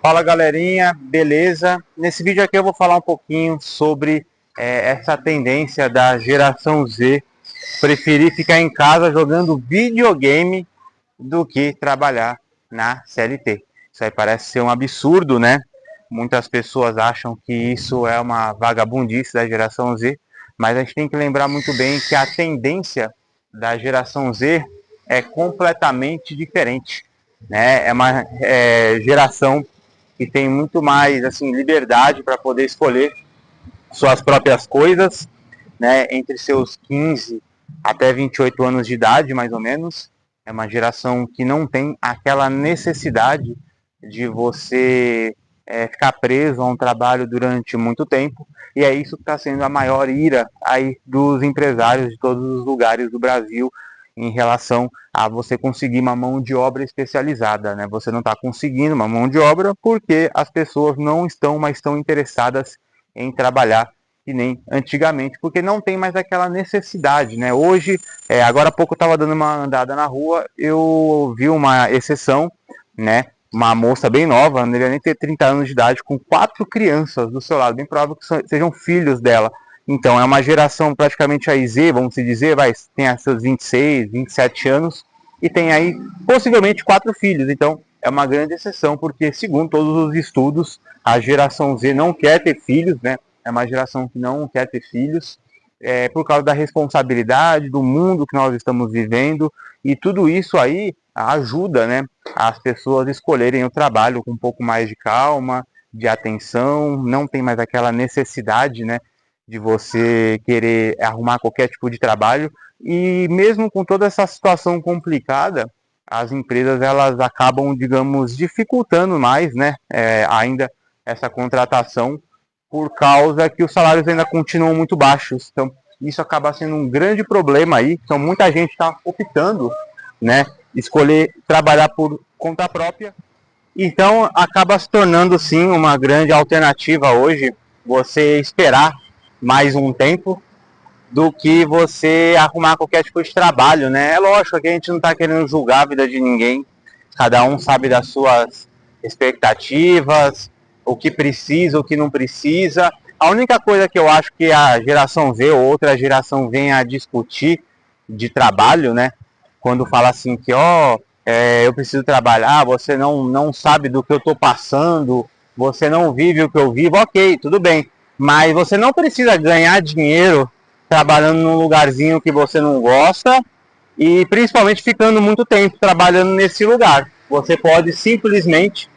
Fala galerinha, beleza? Nesse vídeo aqui eu vou falar um pouquinho sobre essa tendência da geração Z preferir ficar em casa jogando videogame do que trabalhar na CLT. Isso aí parece ser um absurdo, né? Muitas pessoas acham que isso é uma vagabundice da geração Z, mas a gente tem que lembrar muito bem que a tendência da geração Z é completamente diferente, né? É uma geração que tem muito mais assim liberdade para poder escolher suas próprias coisas, né? Entre seus 15 até 28 anos de idade, mais ou menos. É uma geração que não tem aquela necessidade de você ficar preso a um trabalho durante muito tempo, e é isso que está sendo a maior ira aí dos empresários de todos os lugares do Brasil em relação a você conseguir uma mão de obra especializada, né? Você não está conseguindo uma mão de obra porque as pessoas não estão mais tão interessadas em trabalhar que nem antigamente, porque não tem mais aquela necessidade, né? Hoje, agora há pouco eu estava dando uma andada na rua, eu vi uma exceção, né? Uma moça bem nova, não deveria nem ter 30 anos de idade, com 4 crianças do seu lado, bem provável que sejam filhos dela. Então, é uma geração praticamente aí Z, vamos dizer, tem seus 26, 27 anos, e tem aí possivelmente 4 filhos. Então, é uma grande exceção, porque segundo todos os estudos, a geração Z não quer ter filhos, né? É uma geração que não quer ter filhos, por causa da responsabilidade, do mundo que nós estamos vivendo, e tudo isso aí ajuda, né, as pessoas escolherem o trabalho com um pouco mais de calma, de atenção, não tem mais aquela necessidade, né, de você querer arrumar qualquer tipo de trabalho, e mesmo com toda essa situação complicada, as empresas elas acabam, digamos, dificultando mais, né, ainda essa contratação, por causa que os salários ainda continuam muito baixos. Então, isso acaba sendo um grande problema aí. Então, muita gente está optando, né, escolher trabalhar por conta própria. Então, acaba se tornando, sim, uma grande alternativa hoje você esperar mais um tempo do que você arrumar qualquer tipo de trabalho, né? É lógico que a gente não está querendo julgar a vida de ninguém. Cada um sabe das suas expectativas, o que precisa, o que não precisa. A única coisa que eu acho que a geração Z ou outra geração vem a discutir de trabalho, né? Quando fala assim que, eu preciso trabalhar, você não sabe do que eu estou passando, você não vive o que eu vivo, ok, tudo bem. Mas você não precisa ganhar dinheiro trabalhando num lugarzinho que você não gosta e principalmente ficando muito tempo trabalhando nesse lugar. Você pode simplesmente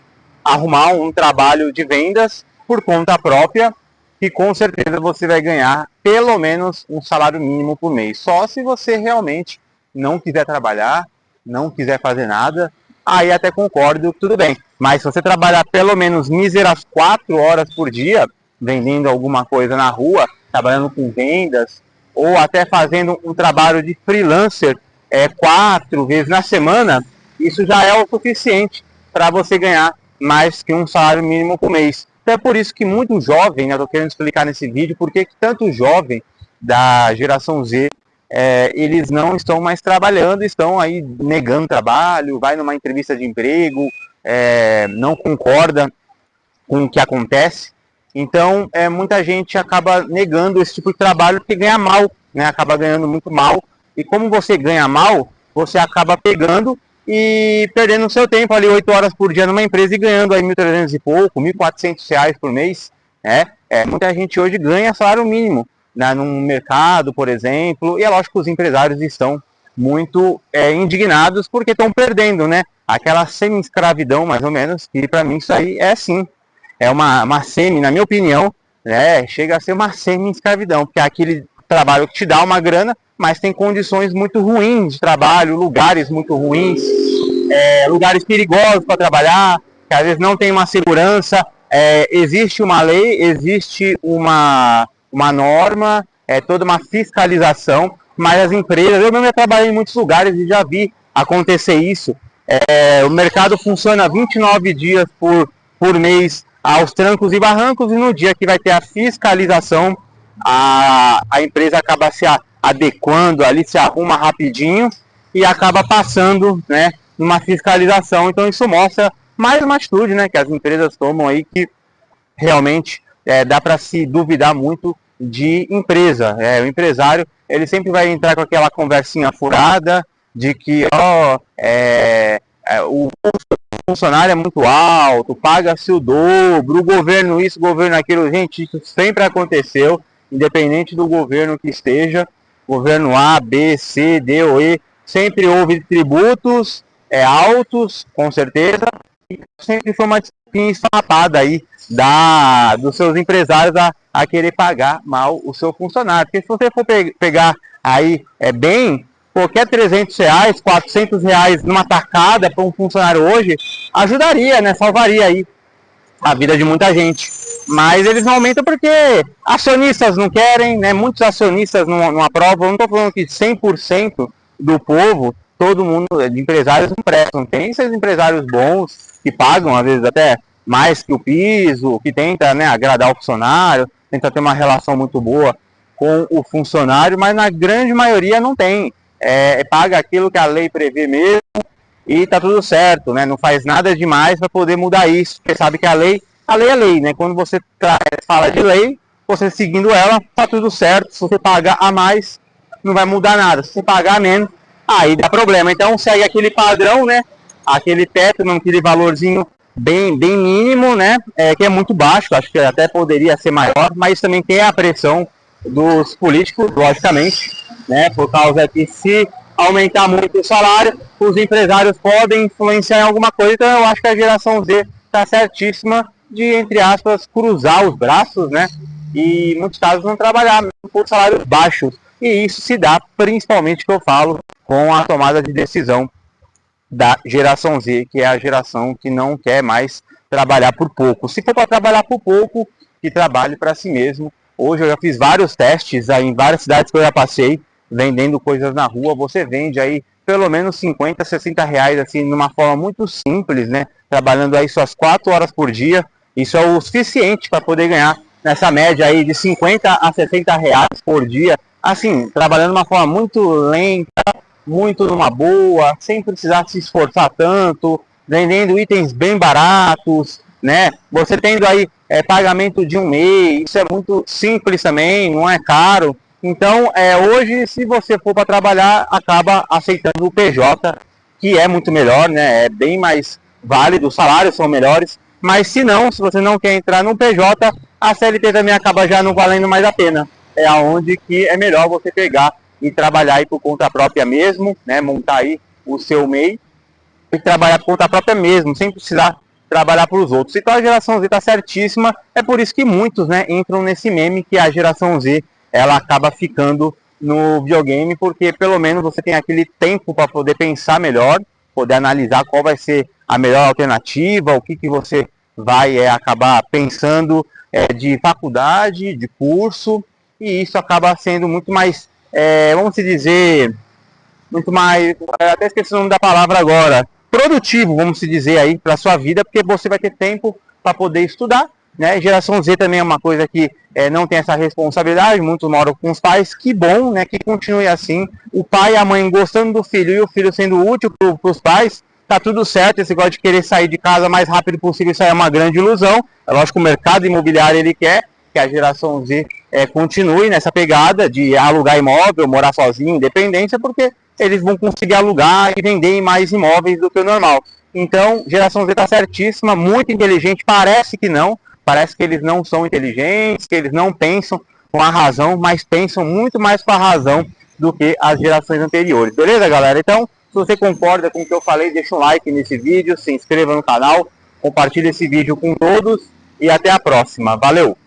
arrumar um trabalho de vendas por conta própria, que com certeza você vai ganhar pelo menos um salário mínimo por mês. Só se você realmente não quiser trabalhar, não quiser fazer nada, aí até concordo, tudo bem. Mas se você trabalhar pelo menos míseras 4 horas por dia, vendendo alguma coisa na rua, trabalhando com vendas, ou até fazendo um trabalho de freelancer 4 vezes na semana, isso já é o suficiente para você ganhar mais que um salário mínimo por mês. Então é por isso que muito jovem, né, eu estou querendo explicar nesse vídeo, porque tanto jovem da geração Z, eles não estão mais trabalhando, estão aí negando trabalho, vai numa entrevista de emprego, não concorda com o que acontece. Então muita gente acaba negando esse tipo de trabalho porque ganha mal, né, acaba ganhando muito mal, e como você ganha mal, você acaba pegando e perdendo o seu tempo ali 8 horas por dia numa empresa e ganhando aí 1.300 e pouco, R$1.400 por mês, né? Muita gente hoje ganha salário mínimo, né, num mercado, por exemplo, e é lógico que os empresários estão muito indignados porque estão perdendo, né? Aquela semi-escravidão, mais ou menos, que para mim isso aí é sim, é uma semi, na minha opinião, né, chega a ser uma semi-escravidão, porque é aquele trabalho que te dá uma grana, mas tem condições muito ruins de trabalho, lugares muito ruins, lugares perigosos para trabalhar, que às vezes não tem uma segurança, existe uma lei, existe uma norma, toda uma fiscalização, mas as empresas, eu mesmo já trabalhei em muitos lugares e já vi acontecer isso, o mercado funciona 29 dias por mês aos trancos e barrancos, e no dia que vai ter a fiscalização, a empresa acaba se adequando ali, se arruma rapidinho e acaba passando, né, numa fiscalização. Então isso mostra mais uma atitude, né, que as empresas tomam aí que realmente dá para se duvidar muito de empresa. O empresário, ele sempre vai entrar com aquela conversinha furada de que o funcionário é muito alto, paga-se o dobro, o governo isso, o governo aquilo. Gente, isso sempre aconteceu, independente do governo que esteja, governo A, B, C, D ou E, sempre houve tributos altos, com certeza, e sempre foi uma disciplina esfarrapada aí dos seus empresários a querer pagar mal o seu funcionário. Porque se você for pegar aí bem, qualquer R$300, R$400 numa tacada para um funcionário hoje, ajudaria, né? Salvaria aí a vida de muita gente. Mas eles não aumentam porque acionistas não querem, né? Muitos acionistas não aprovam. Eu não estou falando que 100% do povo, todo mundo, de empresários, não prestam. Tem esses empresários bons que pagam, às vezes até mais que o piso, que tenta, né, agradar o funcionário, tenta ter uma relação muito boa com o funcionário, mas na grande maioria não tem. Paga aquilo que a lei prevê mesmo e tá tudo certo, né? Não faz nada demais para poder mudar isso, porque sabe que a lei é lei, né? Quando você fala de lei, você seguindo ela, tá tudo certo. Se você pagar a mais, não vai mudar nada. Se você pagar a menos, aí dá problema. Então segue aquele padrão, né? Aquele teto, aquele valorzinho bem mínimo, né? Que é muito baixo, acho que até poderia ser maior, mas também tem a pressão dos políticos, logicamente, né? Por causa que se aumentar muito o salário, os empresários podem influenciar em alguma coisa. Então eu acho que a geração Z está certíssima de, entre aspas, cruzar os braços, né? E em muitos casos não trabalhar por salários baixos. E isso se dá principalmente, que eu falo, com a tomada de decisão da geração Z, que é a geração que não quer mais trabalhar por pouco. Se for para trabalhar por pouco, que trabalhe para si mesmo. Hoje eu já fiz vários testes aí em várias cidades que eu já passei, vendendo coisas na rua. Você vende aí pelo menos 50, 60 reais, assim, numa forma muito simples, né? Trabalhando aí suas 4 horas por dia. Isso é o suficiente para poder ganhar nessa média aí de 50 a 60 reais por dia. Assim, trabalhando de uma forma muito lenta, muito numa boa, sem precisar se esforçar tanto, vendendo itens bem baratos, né? Você tendo aí pagamento de um mês, isso é muito simples também, não é caro. Então, hoje, se você for para trabalhar, acaba aceitando o PJ, que é muito melhor, né? É bem mais válido, os salários são melhores. Mas se não, se você não quer entrar no PJ, a CLT também acaba já não valendo mais a pena. É aonde que é melhor você pegar e trabalhar aí por conta própria mesmo, né? Montar aí o seu MEI e trabalhar por conta própria mesmo, sem precisar trabalhar para os outros. Então a geração Z está certíssima, é por isso que muitos, né, entram nesse meme que a geração Z, ela acaba ficando no videogame, porque pelo menos você tem aquele tempo para poder pensar melhor, poder analisar qual vai ser a melhor alternativa, o que você vai acabar pensando de faculdade, de curso, e isso acaba sendo muito mais, vamos dizer, muito mais, até esqueci o nome da palavra agora, produtivo, vamos dizer aí, para a sua vida, porque você vai ter tempo para poder estudar, né? Geração Z também é uma coisa que não tem essa responsabilidade, muitos moram com os pais, que bom, né? Que continue assim, o pai e a mãe gostando do filho e o filho sendo útil para os pais, tá tudo certo. Esse negócio de querer sair de casa o mais rápido possível, isso aí é uma grande ilusão. É lógico que o mercado imobiliário ele quer que a geração Z continue nessa pegada de alugar imóvel, morar sozinho, independência, porque eles vão conseguir alugar e vender mais imóveis do que o normal. Então, geração Z está certíssima, muito inteligente, parece que não, parece que eles não são inteligentes, que eles não pensam com a razão, mas pensam muito mais com a razão do que as gerações anteriores. Beleza, galera? Então, se você concorda com o que eu falei, deixa um like nesse vídeo, se inscreva no canal, compartilhe esse vídeo com todos e até a próxima. Valeu!